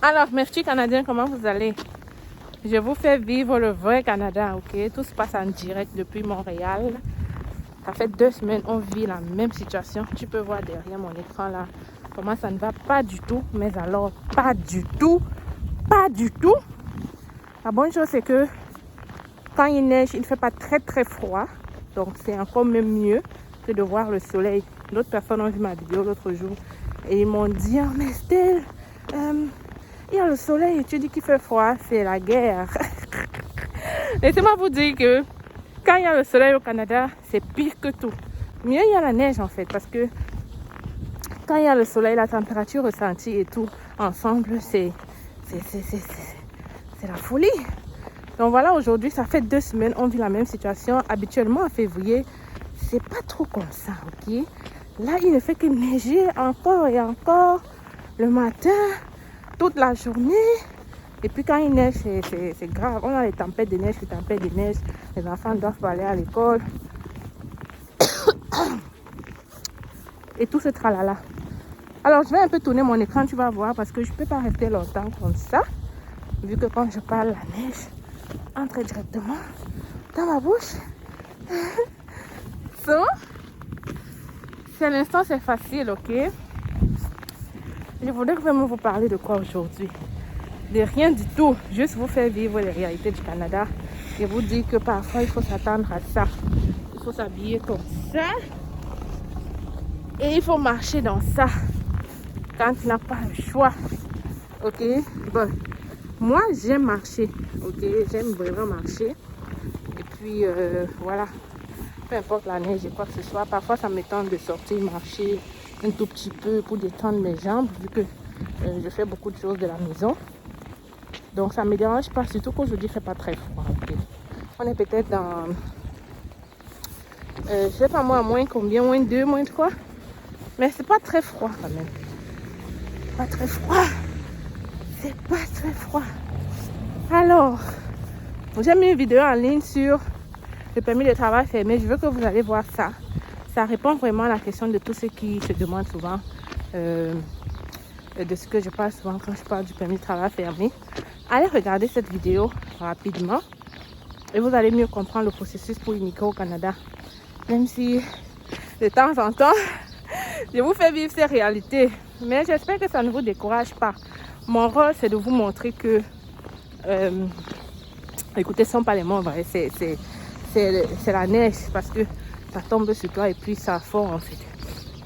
Alors, merci Canadiens, comment vous allez? Je vous fais vivre le vrai Canada, ok? Tout se passe en direct depuis Montréal. Ça fait 2 semaines, on vit la même situation. Tu peux voir derrière mon écran là, comment ça ne va pas du tout. Mais alors, pas du tout. Pas du tout. La bonne chose, c'est que quand il neige, il ne fait pas très très froid. Donc, c'est encore même mieux que de voir le soleil. D'autres personnes ont vu ma vidéo l'autre jour et ils m'ont dit, oh, mais Stella, il y a le soleil et tu dis qu'il fait froid, c'est la guerre. Laissez-moi vous dire que quand il y a le soleil au Canada, c'est pire que tout. Mieux il y a la neige en fait, parce que quand il y a le soleil, la température ressentie et tout ensemble, c'est la folie. Donc voilà, aujourd'hui, ça fait 2 semaines, on vit la même situation. Habituellement, en février, c'est pas trop comme ça, ok? Là, il ne fait que neiger encore et encore le matin, toute la journée. Et puis quand il neige, c'est grave. On a les tempêtes de neige, les enfants doivent aller à l'école. Et tout ce tralala. Alors, je vais un peu tourner mon écran, tu vas voir, parce que je ne peux pas rester longtemps comme ça. Vu que quand je parle, la neige entre directement dans ma bouche. So, à l'instant, c'est facile, ok? Je voudrais vraiment vous parler de quoi aujourd'hui? De rien du tout, juste vous faire vivre les réalités du Canada et vous dire que parfois il faut s'attendre à ça. Il faut s'habiller comme ça et il faut marcher dans ça quand tu n'as pas le choix. Ok? Bon, moi j'aime marcher, ok? J'aime vraiment marcher. Et puis voilà, peu importe la neige et quoi que ce soit, parfois ça me tente de sortir marcher un tout petit peu pour détendre mes jambes vu que je fais beaucoup de choses de la maison. Donc ça ne me dérange pas, surtout qu'aujourd'hui il ne fait pas très froid. Okay. On est peut-être dans, je sais pas moi, moins combien, moins 2, moins 3. Mais c'est pas très froid quand même. Pas très froid. C'est pas très froid. Alors, j'ai mis une vidéo en ligne sur le permis de travail fermé. Je veux que vous allez voir ça. Ça répond vraiment à la question de tous ceux qui se demandent souvent de ce que je parle souvent quand je parle du permis de travail fermé. Allez regarder cette vidéo rapidement et vous allez mieux comprendre le processus pour immigrer au Canada. Même si de temps en temps, je vous fais vivre ces réalités. Mais j'espère que ça ne vous décourage pas. Mon rôle, c'est de vous montrer que... écoutez, ce ne sont pas les mots, c'est la neige parce que ça tombe sur toi et puis ça fond en fait.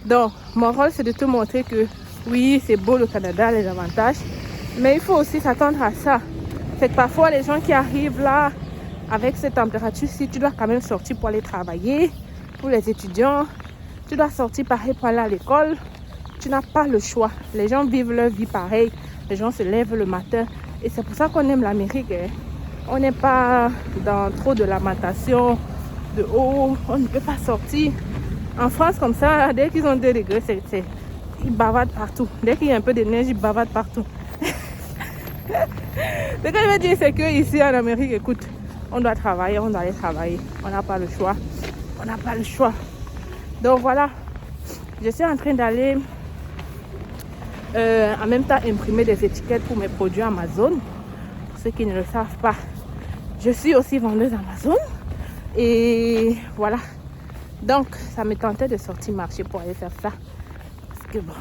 Donc, mon rôle, c'est de te montrer que oui, c'est beau le Canada, les avantages. Mais il faut aussi s'attendre à ça. C'est que parfois, les gens qui arrivent là, avec cette température-ci, tu dois quand même sortir pour aller travailler. Pour les étudiants, tu dois sortir pareil pour aller à l'école. Tu n'as pas le choix. Les gens vivent leur vie pareil. Les gens se lèvent le matin. Et c'est pour ça qu'on aime l'Amérique. Hein. On n'est pas dans trop de lamentation, de oh, on ne peut pas sortir. En France, comme ça, dès qu'ils ont 2 degrés, ils bavardent partout. Dès qu'il y a un peu de neige, ils bavardent partout. Ce que je veux dire, c'est qu'ici en Amérique, écoute, on doit travailler, on doit aller travailler. On n'a pas le choix. On n'a pas le choix. Donc voilà, je suis en train d'aller en même temps imprimer des étiquettes pour mes produits Amazon. Pour ceux qui ne le savent pas, je suis aussi vendeuse Amazon. Et voilà. Donc, ça me tentait de sortir marcher pour aller faire ça. Parce que bon...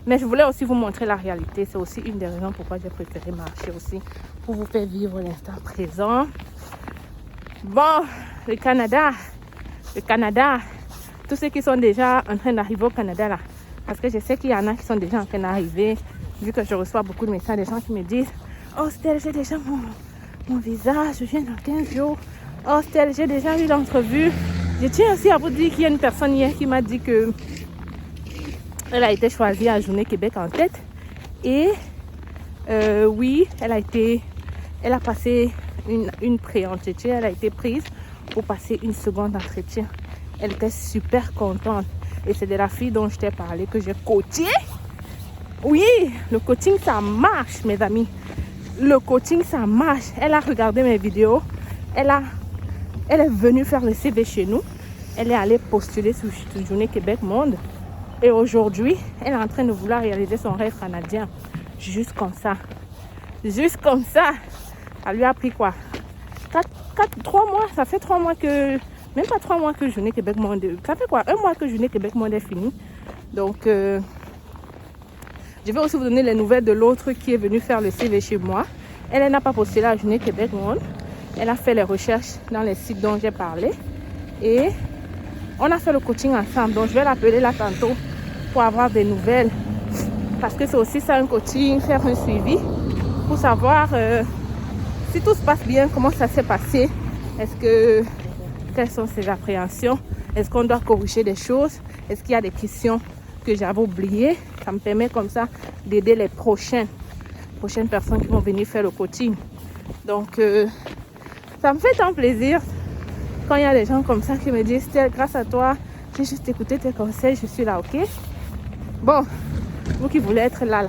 Mais je voulais aussi vous montrer la réalité. C'est aussi une des raisons pourquoi j'ai préféré marcher aussi. Pour vous faire vivre l'instant présent. Bon, le Canada. Tous ceux qui sont déjà en train d'arriver au Canada là. Parce que je sais qu'il y en a qui sont déjà en train d'arriver. Vu que je reçois beaucoup de messages des gens qui me disent « Oh Stella, j'ai déjà mon visa. Je viens dans 15 jours. Oh Stella, j'ai déjà eu l'entrevue. » Je tiens aussi à vous dire qu'il y a une personne hier qui m'a dit que elle a été choisie à Journée Québec en tête. Et oui, elle a passé une pré-entretien. Elle a été prise pour passer une seconde entretien. Elle était super contente. Et c'est de la fille dont je t'ai parlé que j'ai coaché. Oui, le coaching, ça marche, mes amis. Le coaching, ça marche. Elle a regardé mes vidéos. Elle est venue faire le CV chez nous. Elle est allée postuler sur Journée Québec Monde. Et aujourd'hui, elle est en train de vouloir réaliser son rêve canadien. Juste comme ça. Juste comme ça. Ça lui a pris quoi? 3 mois. Ça fait 3 mois que... Même pas 3 mois que Journée Québec Monde... Ça fait quoi? 1 mois que Journée Québec Monde est fini. Donc, je vais aussi vous donner les nouvelles de l'autre qui est venue faire le CV chez moi. Elle n'a pas postulé à Journée Québec Monde. Elle a fait les recherches dans les sites dont j'ai parlé. Et on a fait le coaching ensemble. Donc, je vais l'appeler là tantôt pour avoir des nouvelles. Parce que c'est aussi ça un coaching, faire un suivi. Pour savoir si tout se passe bien, comment ça s'est passé. Quelles sont ses appréhensions? Est-ce qu'on doit corriger des choses? Est-ce qu'il y a des questions que j'avais oubliées? Ça me permet comme ça d'aider les prochaines personnes qui vont venir faire le coaching. Donc, ça me fait tant plaisir quand il y a des gens comme ça qui me disent « Grâce à toi, j'ai juste écouté tes conseils, je suis là, ok ?» Bon, vous qui voulez être là,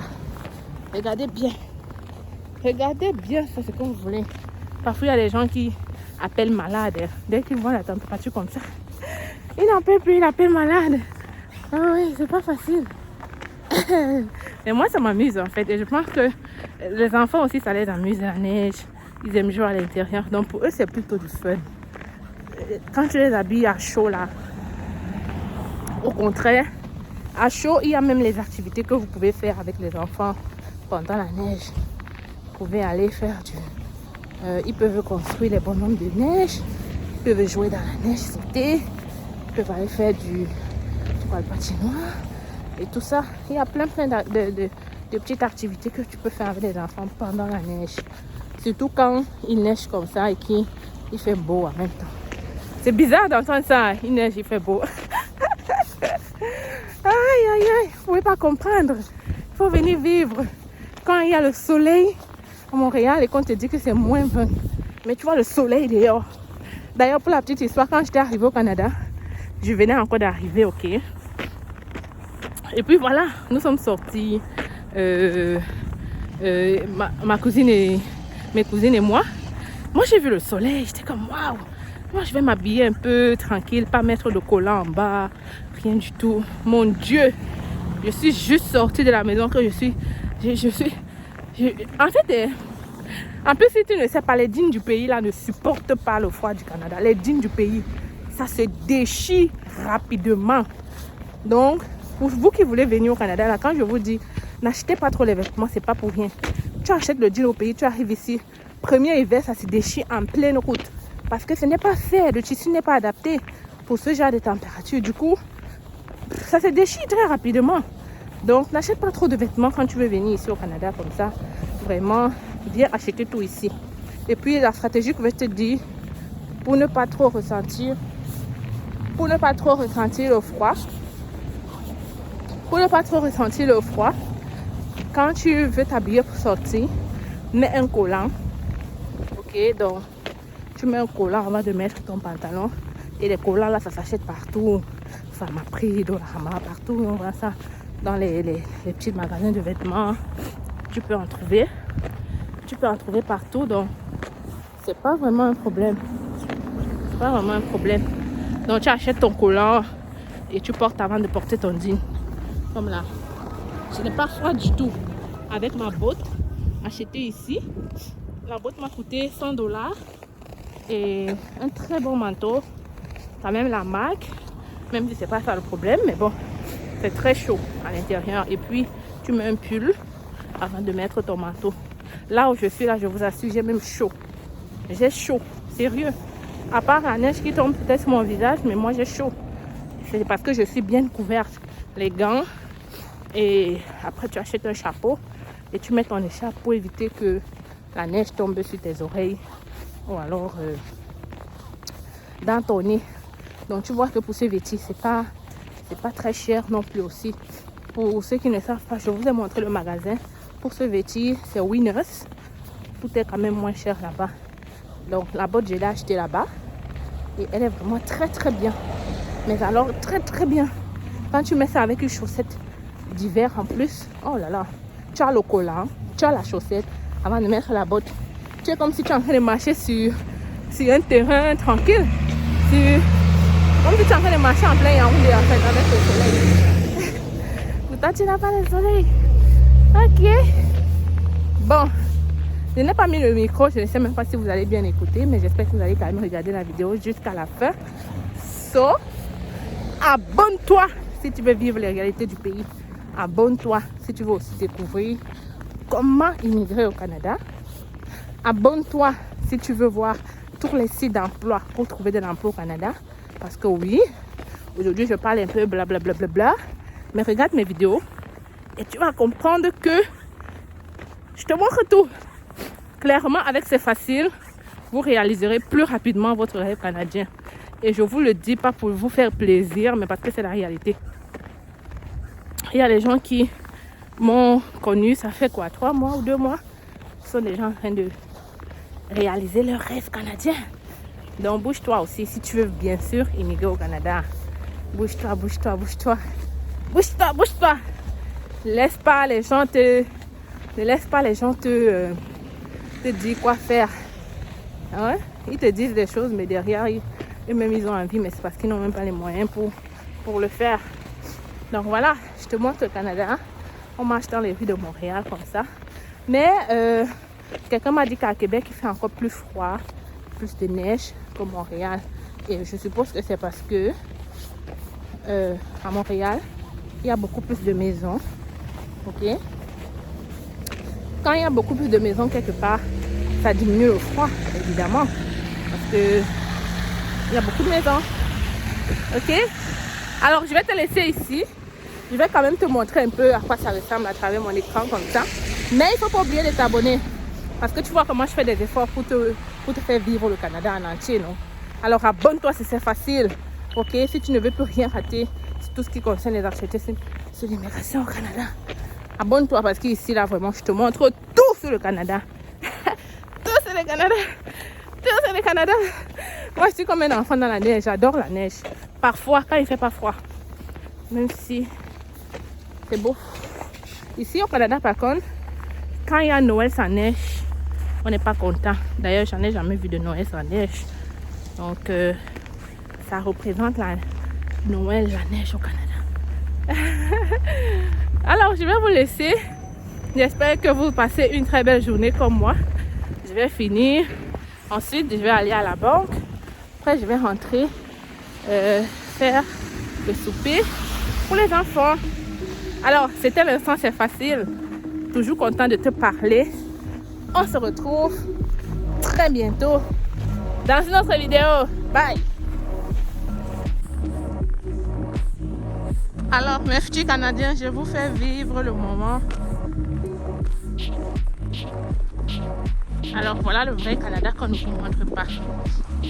regardez bien. Regardez bien ça, c'est comme vous voulez. Parfois, il y a des gens qui appellent malades. Dès qu'ils voient la température comme ça, ils n'en peuvent plus, ils appellent malade. Ah oui, c'est pas facile. Mais moi, ça m'amuse en fait. Et je pense que les enfants aussi, ça les amuse, la neige. Ils aiment jouer à l'intérieur. Donc pour eux, c'est plutôt du fun. Quand tu les habilles à chaud là, au contraire, à chaud, il y a même les activités que vous pouvez faire avec les enfants pendant la neige. Vous pouvez aller faire ils peuvent construire les bonhommes de neige. Ils peuvent jouer dans la neige, sauter. Ils peuvent aller faire du patinoire et tout ça. Il y a plein de petites activités que tu peux faire avec les enfants pendant la neige. Surtout quand il neige comme ça et qu'il fait beau en même temps. C'est bizarre d'entendre ça, il neige, il fait beau. Aïe, vous pouvez pas comprendre. Il faut venir vivre quand il y a le soleil à Montréal et qu'on te dit que c'est moins 20. Mais tu vois le soleil dehors. D'ailleurs, pour la petite histoire, quand j'étais arrivée au Canada, je venais encore d'arriver, ok. Et puis voilà, nous sommes sortis. Ma cousine et mes cousines et moi. Moi, j'ai vu le soleil. J'étais comme waouh. Moi, je vais m'habiller un peu tranquille, pas mettre de collant en bas, rien du tout. Mon Dieu, je suis juste sortie de la maison que je suis. En fait, en plus, si tu ne sais pas, les dînes du pays là ne supportent pas le froid du Canada. Les dînes du pays, ça se déchire rapidement. Donc, pour vous qui voulez venir au Canada, là, quand je vous dis, n'achetez pas trop les vêtements, c'est pas pour rien. Tu achètes le jean au pays, tu arrives ici, premier hiver, ça se déchire en pleine route. Parce que ce n'est pas fait, le tissu n'est pas adapté pour ce genre de température. Du coup, ça se déchire très rapidement. Donc, n'achète pas trop de vêtements quand tu veux venir ici au Canada comme ça. Vraiment, viens acheter tout ici. Et puis, la stratégie que je vais te dire, pour ne pas trop ressentir le froid, quand tu veux t'habiller pour sortir, mets un collant. Ok, donc tu mets un collant avant de mettre ton pantalon. Et les collants là, ça s'achète partout. Ça m'a pris de la Hamara partout. On voit ça dans les petits magasins de vêtements. Tu peux en trouver. Partout. Donc, c'est pas vraiment un problème. Donc, tu achètes ton collant et tu portes avant de porter ton jean. Comme là. Je n'ai pas froid du tout. Avec ma botte achetée ici. La botte m'a coûté $100. Et un très bon manteau. Quand même la marque. Même si c'est pas ça le problème. Mais bon, c'est très chaud à l'intérieur. Et puis, tu mets un pull avant de mettre ton manteau. Là où je suis, là, je vous assure, j'ai même chaud. J'ai chaud. Sérieux. À part la neige qui tombe peut-être sur mon visage, mais moi, j'ai chaud. C'est parce que je suis bien couverte. Les gants. Et après, tu achètes un chapeau. Et tu mets ton écharpe pour éviter que la neige tombe sur tes oreilles. Ou alors dans ton nez. Donc, tu vois que pour ce vêtis, c'est pas très cher non plus aussi. Pour ceux qui ne savent pas, je vous ai montré le magasin. Pour ce vêtis, c'est Winners. Tout est quand même moins cher là-bas. Donc, la botte, je l'ai achetée là-bas. Et elle est vraiment très, très bien. Mais alors, très, très bien. Quand tu mets ça avec une chaussette d'hiver en plus, oh là là, tu as le collant, tu as la chaussette avant de mettre la botte. Tu es comme si tu es en train de marcher sur un terrain tranquille. Comme si tu es en train de marcher en plein Yaoundé en fait, avec le soleil. Pourtant, tu n'as pas le soleil. Ok. Je n'ai pas mis le micro, je ne sais même pas si vous allez bien écouter, mais j'espère que vous allez quand même regarder la vidéo jusqu'à la fin. So, abonne-toi si tu veux vivre les réalités du pays. Abonne-toi si tu veux aussi découvrir comment immigrer au Canada. Abonne-toi si tu veux voir tous les sites d'emploi pour trouver de l'emploi au Canada. Parce que oui, aujourd'hui je parle un peu blablabla, bla, bla, bla, mais regarde mes vidéos et tu vas comprendre que je te montre tout. Clairement, avec C'est Facile, vous réaliserez plus rapidement votre rêve canadien. Et je vous le dis pas pour vous faire plaisir, mais parce que c'est la réalité. Il y a des gens qui m'ont connu, ça fait quoi, 3 mois ou 2 mois. Ce sont des gens en train de réaliser leur rêve canadien. Donc bouge-toi aussi si tu veux bien sûr immigrer au Canada. Bouge-toi, bouge-toi, bouge-toi. Bouge-toi, bouge-toi. Ne laisse pas les gens te dire quoi faire. Ouais? Ils te disent des choses, mais derrière, eux-mêmes, ils ont envie, mais c'est parce qu'ils n'ont même pas les moyens pour le faire. Donc voilà, je te montre le Canada. On marche dans les rues de Montréal comme ça. Mais quelqu'un m'a dit qu'à Québec, il fait encore plus froid, plus de neige que Montréal. Et je suppose que c'est parce que à Montréal, il y a beaucoup plus de maisons. Ok? Quand il y a beaucoup plus de maisons quelque part, ça diminue le froid, évidemment. Parce que il y a beaucoup de maisons. Ok? Alors, je vais te laisser ici. Je vais quand même te montrer un peu à quoi ça ressemble à travers mon écran comme ça. Mais il ne faut pas oublier de t'abonner. Parce que tu vois comment je fais des efforts pour te faire vivre le Canada en entier, non? Alors, abonne-toi si c'est facile. Ok? Si tu ne veux plus rien rater sur tout ce qui concerne les activités sur l'immigration au Canada. Abonne-toi parce qu'ici, là, vraiment, je te montre tout sur le Canada. Tout sur le Canada. Tout sur le Canada. Moi, je suis comme un enfant dans la neige. J'adore la neige. Parfois, quand il ne fait pas froid. Même si c'est beau. Ici, au Canada, par contre, quand il y a Noël sans neige, on n'est pas content. D'ailleurs, j'en ai jamais vu de Noël sans neige. Donc, ça représente la Noël, la neige au Canada. Alors, je vais vous laisser. J'espère que vous passez une très belle journée comme moi. Je vais finir. Ensuite, je vais aller à la banque. Après, je vais rentrer faire le souper pour les enfants. Alors, c'était l'instant, c'est facile. Toujours content de te parler. On se retrouve très bientôt dans une autre vidéo. Bye! Alors, mes petits Canadiens, je vous fais vivre le moment. Alors, voilà le vrai Canada qu'on ne vous montre pas.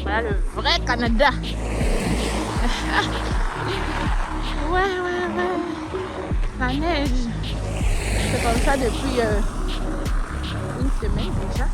Voilà le vrai Canada. Ouais. La neige. C'est comme ça depuis une semaine déjà.